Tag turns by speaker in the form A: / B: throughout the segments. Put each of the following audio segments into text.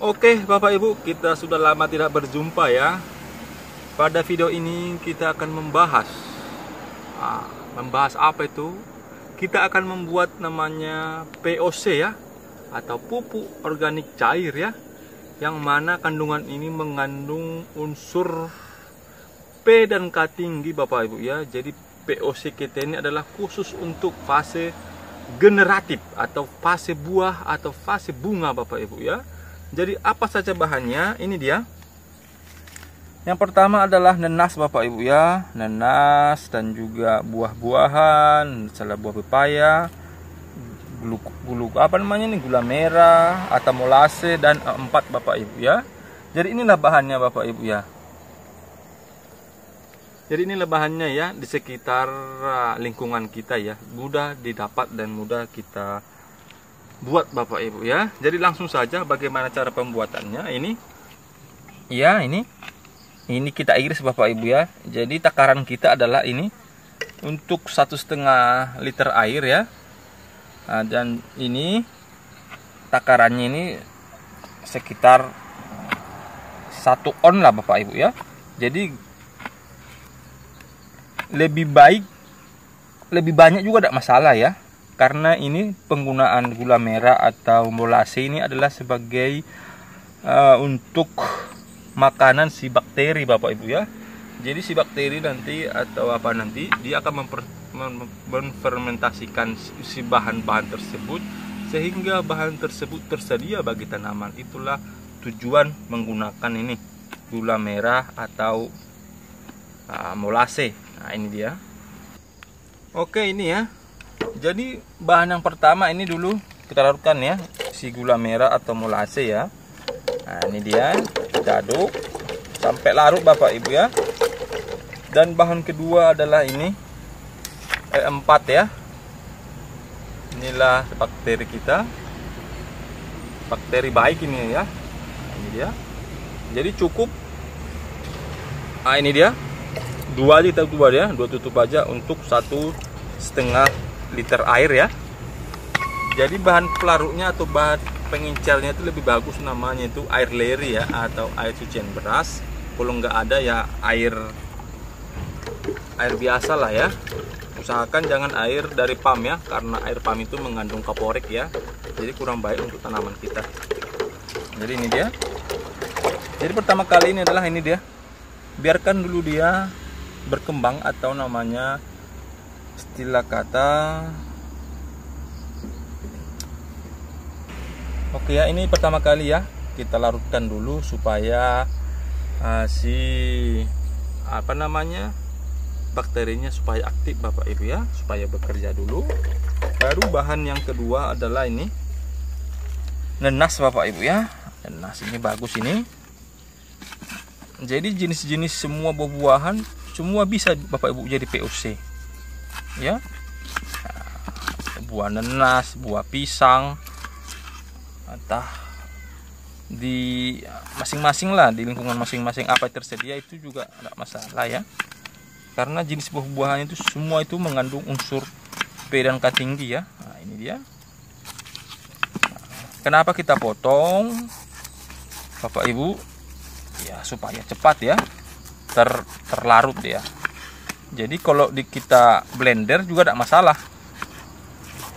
A: Oke Bapak Ibu, kita sudah lama tidak berjumpa ya. Pada video ini kita akan membahas apa itu? Kita akan membuat namanya POC ya, atau pupuk organik cair ya, yang mana kandungan ini mengandung unsur P dan K tinggi Bapak Ibu ya. Jadi POC kita ini adalah khusus untuk fase generatif atau fase buah atau fase bunga Bapak Ibu ya. Jadi apa saja bahannya? Ini dia. Yang pertama adalah nenas Bapak Ibu ya, nenas dan juga buah-buahan, misalnya buah pepaya, gula merah atau molase dan empat Bapak Ibu ya. Jadi inilah bahannya Bapak Ibu ya. Jadi inilah bahannya ya, di sekitar lingkungan kita ya, mudah didapat dan mudah kita buat Bapak Ibu ya. Jadi langsung saja bagaimana cara pembuatannya. Ini ya, ini kita iris Bapak Ibu ya. Jadi takaran kita adalah ini untuk 1,5 liter air ya. Nah, dan ini takarannya ini sekitar 1 on lah Bapak Ibu ya. Jadi lebih banyak juga tidak masalah ya, karena ini penggunaan gula merah atau molase ini adalah sebagai untuk makanan si bakteri Bapak Ibu ya. Jadi si bakteri nanti atau apa nanti dia akan memfermentasikan si bahan-bahan tersebut sehingga bahan tersebut tersedia bagi tanaman. Itulah tujuan menggunakan ini gula merah atau molase. Nah ini dia. Oke, ini ya. Jadi bahan yang pertama ini dulu kita larutkan ya, si gula merah atau molase ya. Nah ini dia, kita aduk sampai larut Bapak Ibu ya. Dan bahan kedua adalah ini E4 ya. Inilah bakteri kita, bakteri baik ini ya. Ini dia. Jadi cukup ini dia, 2 tutup aja untuk 1,5 liter air ya. Jadi bahan pelarutnya atau bahan pengincarnya itu lebih bagus, namanya itu air leri ya, atau air cucian beras. Kalau nggak ada ya air biasa lah ya. Usahakan jangan air dari pam ya, karena air pam itu mengandung kaporik ya. Jadi kurang baik untuk tanaman kita. Jadi ini dia. Jadi pertama kali ini adalah ini dia. Biarkan dulu dia berkembang, atau namanya istilah kata. Oke ya, ini pertama kali ya kita larutkan dulu supaya bakterinya supaya aktif Bapak Ibu ya, supaya bekerja dulu. Baru bahan yang kedua adalah ini nenas Bapak Ibu ya. Nenas ini bagus ini. Jadi jenis-jenis semua buah-buahan semua bisa Bapak Ibu jadi POC ya. Buah nenas, buah pisang, entah di masing-masing lah, di lingkungan masing-masing apa yang tersedia itu juga tidak masalah ya, karena jenis buah-buahan itu semua itu mengandung unsur P dan K tinggi ya. Nah ini dia. Kenapa kita potong Bapak Ibu ya, supaya cepat ya terlarut ya. Jadi kalau kita blender juga tidak masalah.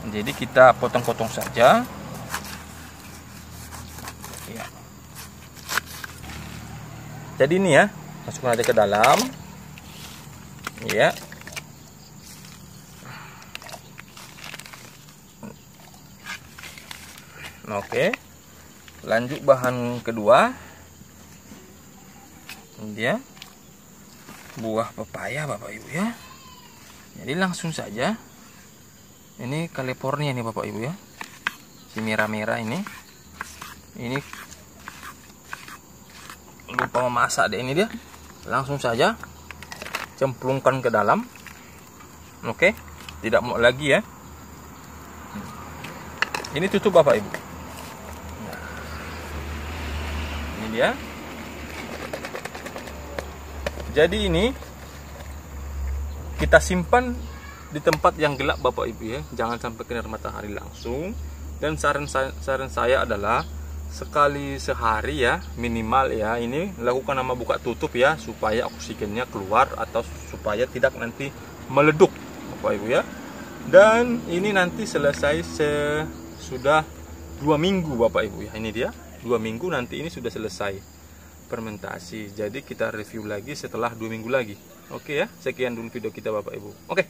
A: Jadi kita potong-potong saja ya. Jadi ini ya, masukkan aja ke dalam ya. Oke, lanjut bahan kedua. Ini dia, buah pepaya Bapak Ibu ya. Jadi langsung saja. Ini California nih Bapak Ibu ya, si merah-merah ini lupa memasak deh. Ini dia, langsung saja cemplungkan ke dalam. Oke, tidak mau lagi ya. Ini tutup Bapak Ibu. Nah, ini dia. Jadi ini kita simpan di tempat yang gelap Bapak Ibu ya, jangan sampai kena matahari langsung. Dan saran saya adalah sekali sehari ya minimal ya. Ini lakukan nama buka tutup ya, supaya oksigennya keluar atau supaya tidak nanti meleduk Bapak Ibu ya. Dan ini nanti selesai sudah 2 minggu Bapak Ibu ya. Ini dia 2 minggu nanti ini sudah selesai fermentasi. Jadi kita review lagi setelah 2 minggu lagi. Oke ya, sekian dulu video kita Bapak Ibu. Oke.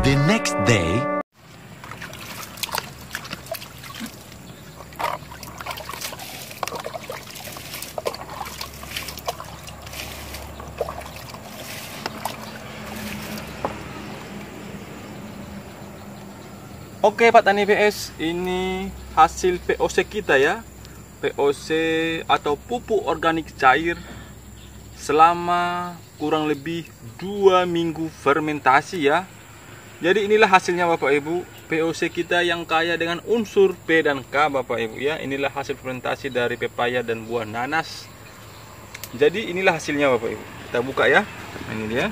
B: The next day.
A: Oke Pak Tani BS, ini hasil POC kita ya. POC atau pupuk organik cair selama kurang lebih 2 minggu fermentasi ya. Jadi inilah hasilnya Bapak Ibu, POC kita yang kaya dengan unsur P dan K Bapak Ibu ya. Inilah hasil fermentasi dari pepaya dan buah nanas. Jadi inilah hasilnya Bapak Ibu. Kita buka ya. Ini dia.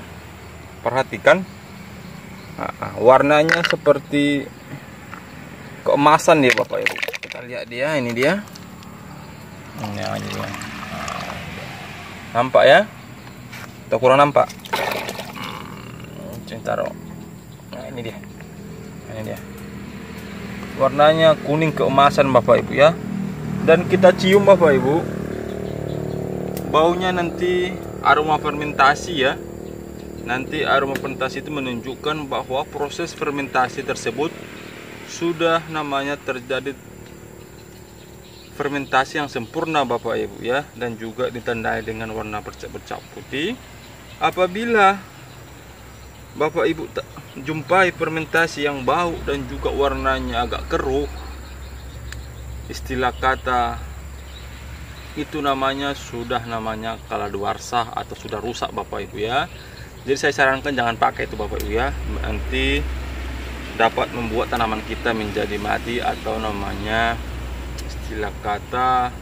A: Perhatikan. Warnanya seperti keemasan dia Bapak Ibu. Kita lihat dia, ini dia. Nah, ini dia. Nampak ya? Atau kurang nampak? Taruh. Nah, ini dia. Ini dia. Warnanya kuning keemasan Bapak Ibu ya. Dan kita cium Bapak Ibu. Baunya nanti aroma fermentasi ya. Nanti aroma fermentasi itu menunjukkan bahwa proses fermentasi tersebut sudah namanya terjadi fermentasi yang sempurna Bapak Ibu ya, dan juga ditandai dengan warna bercak-bercak putih. Apabila Bapak Ibu jumpai fermentasi yang bau dan juga warnanya agak keruh, istilah kata itu namanya sudah namanya kaladewarsa atau sudah rusak Bapak Ibu ya. Jadi saya sarankan jangan pakai itu Bapak Ibu ya. Nanti dapat membuat tanaman kita menjadi mati atau namanya istilah kata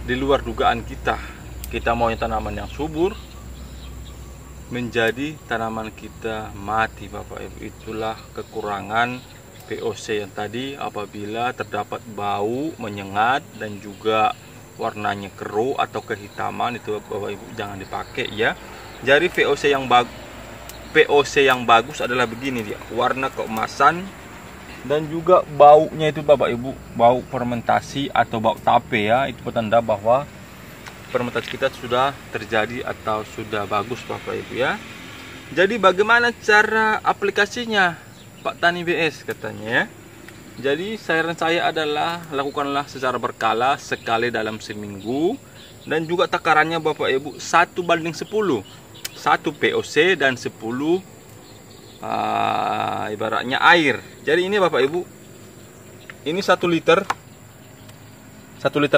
A: di luar dugaan kita. Kita maunya tanaman yang subur, menjadi tanaman kita mati Bapak Ibu. Itulah kekurangan POC yang tadi. Apabila terdapat bau menyengat dan juga warnanya keruh atau kehitaman, itu Bapak Ibu jangan dipakai ya. Jadi POC yang bagus adalah begini dia, warna keemasan dan juga baunya itu Bapak Ibu, bau fermentasi atau bau tape ya. Itu petanda bahwa fermentasi kita sudah terjadi atau sudah bagus Bapak Ibu ya. Jadi bagaimana cara aplikasinya Pak Tani BS katanya ya. Jadi saran saya adalah lakukanlah secara berkala, sekali dalam seminggu, dan juga takarannya Bapak Ibu 1:10, 1 POC dan 10 ibaratnya air. Jadi ini Bapak Ibu, ini 1 liter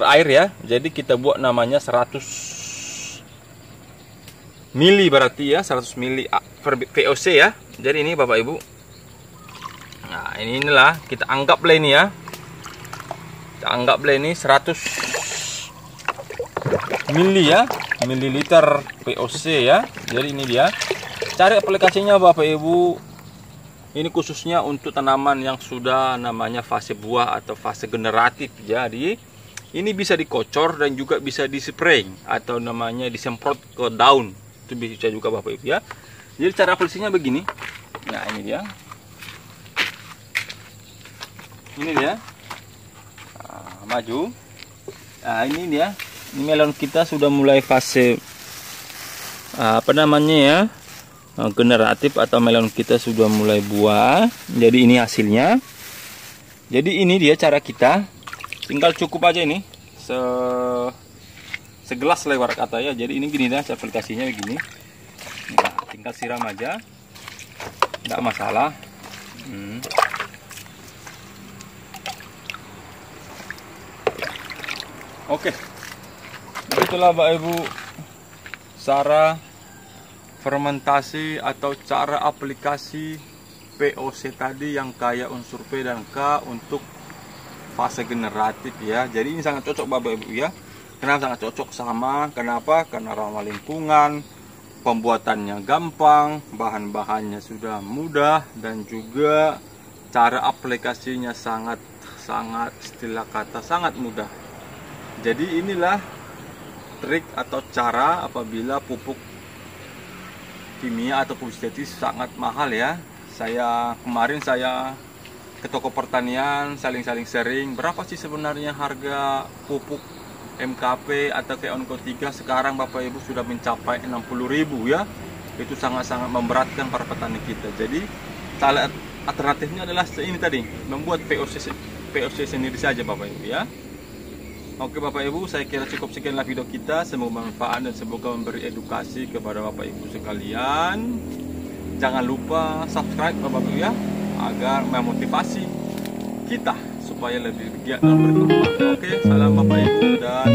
A: air ya. Jadi kita buat namanya 100 mili berarti ya, 100 mili VOC ya. Jadi ini Bapak Ibu. Nah, inilah kita anggaplah ini ya. Kita anggaplah ini 100 mili ya, mililiter VOC ya. Jadi ini dia. Cari aplikasinya Bapak Ibu. Ini khususnya untuk tanaman yang sudah namanya fase buah atau fase generatif. Jadi ini bisa dikocor dan juga bisa dispray atau namanya disemprot ke daun. Itu bisa juga Bapak Ibu ya. Jadi cara aplikasinya begini. Nah, ini dia. Ini dia. Maju. Nah, ini dia. Ini melon kita sudah mulai fase generatif atau melon kita sudah mulai buah. Jadi ini hasilnya. Jadi ini dia cara kita. Tinggal cukup aja ini segelas lewat kata ya. Jadi ini gini dah aplikasinya begini. Nah, tinggal siram aja, tidak masalah. Oke, begitulah Bapak Ibu cara fermentasi atau cara aplikasi POC tadi yang kaya unsur P dan K untuk fase generatif ya. Jadi ini sangat cocok Bapak Ibu ya. Kenapa sangat cocok sama? Kenapa? Karena ramah lingkungan, pembuatannya gampang, bahan-bahannya sudah mudah, dan juga cara aplikasinya sangat istilah kata sangat mudah. Jadi inilah trik atau cara apabila pupuk kimia atau pupuk sintetis sangat mahal ya. Kemarin saya ke toko pertanian saling sharing berapa sih sebenarnya harga pupuk MKP atau kayak Onko 3 sekarang Bapak Ibu sudah mencapai 60.000 ya. Itu sangat-sangat memberatkan para petani kita. Jadi alternatifnya adalah ini tadi, membuat POC sendiri saja Bapak Ibu ya. Oke Bapak Ibu, saya kira cukup sekianlah video kita. Semoga bermanfaat dan semoga memberi edukasi kepada Bapak Ibu sekalian. Jangan lupa subscribe Bapak Ibu ya, agar memotivasi kita supaya lebih giat dan berkembang. Oke, salam Bapak Ibu dan